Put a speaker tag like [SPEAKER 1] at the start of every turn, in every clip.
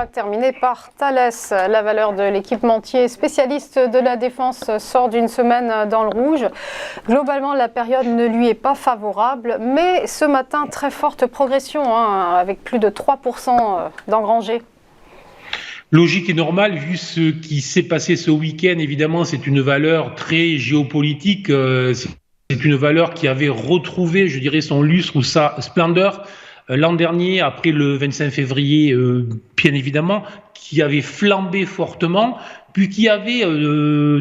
[SPEAKER 1] va terminer par Thales. La valeur de l'équipementier spécialiste de la défense sort d'une semaine dans le rouge. Globalement, la période ne lui est pas favorable, mais ce matin, très forte progression, avec plus de 3% d'engrangés.
[SPEAKER 2] Logique et normal, vu ce qui s'est passé ce week-end. Évidemment, c'est une valeur très géopolitique. C'est une valeur qui avait retrouvé, je dirais, son lustre ou sa splendeur l'an dernier, après le 25 février, bien évidemment, qui avait flambé fortement, puis qui avait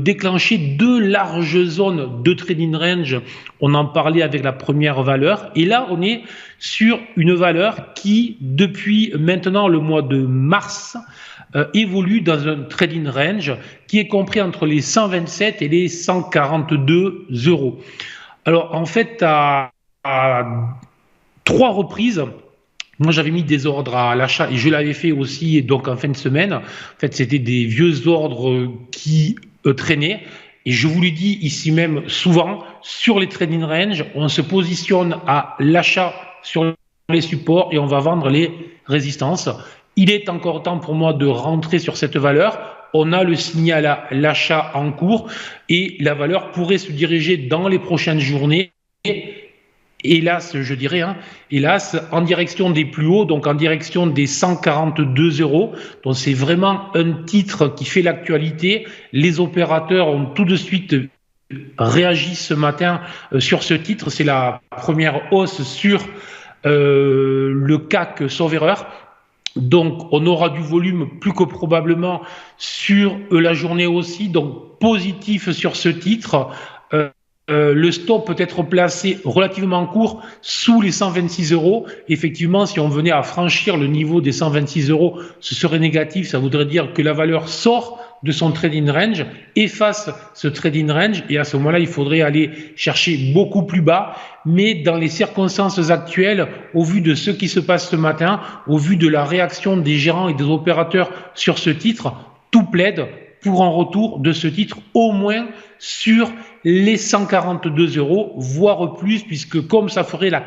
[SPEAKER 2] déclenché deux larges zones de trading range. On en parlait avec la première valeur. Et là, on est sur une valeur qui, depuis maintenant le mois de mars, évolue dans un trading range qui est compris entre les 127 et les 142 euros. Alors, en fait, à 3 reprises, moi j'avais mis des ordres à l'achat et je l'avais fait aussi, et donc en fin de semaine. En fait, c'était des vieux ordres qui traînaient. Et je vous l'ai dit ici même souvent, sur les trading range, on se positionne à l'achat sur les supports et on va vendre les résistances. Il est encore temps pour moi de rentrer sur cette valeur. On a le signal à l'achat en cours et la valeur pourrait se diriger dans les prochaines journées, hélas, je dirais, hélas, en direction des plus hauts, donc en direction des 142 euros. Donc c'est vraiment un titre qui fait l'actualité. Les opérateurs ont tout de suite réagi ce matin sur ce titre. C'est la première hausse sur le CAC sauf-erreur. Donc, on aura du volume plus que probablement sur la journée aussi. Donc, positif sur ce titre. Le stop peut être placé relativement court sous les 126 euros. Effectivement, si on venait à franchir le niveau des 126 euros, ce serait négatif. Ça voudrait dire que la valeur sort de son trading range, efface ce trading range, et à ce moment-là, il faudrait aller chercher beaucoup plus bas. Mais dans les circonstances actuelles, au vu de ce qui se passe ce matin, au vu de la réaction des gérants et des opérateurs sur ce titre, tout plaide pour un retour de ce titre au moins sur les 142 euros, voire plus, puisque comme ça ferait la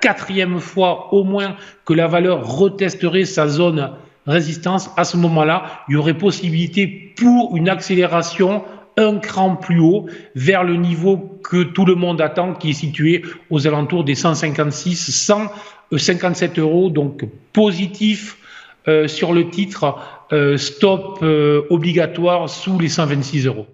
[SPEAKER 2] 4e fois au moins que la valeur retesterait sa zone résistance, à ce moment-là, il y aurait possibilité pour une accélération un cran plus haut vers le niveau que tout le monde attend, qui est situé aux alentours des 156, 157 euros. Donc positif sur le titre, stop obligatoire sous les 126 euros.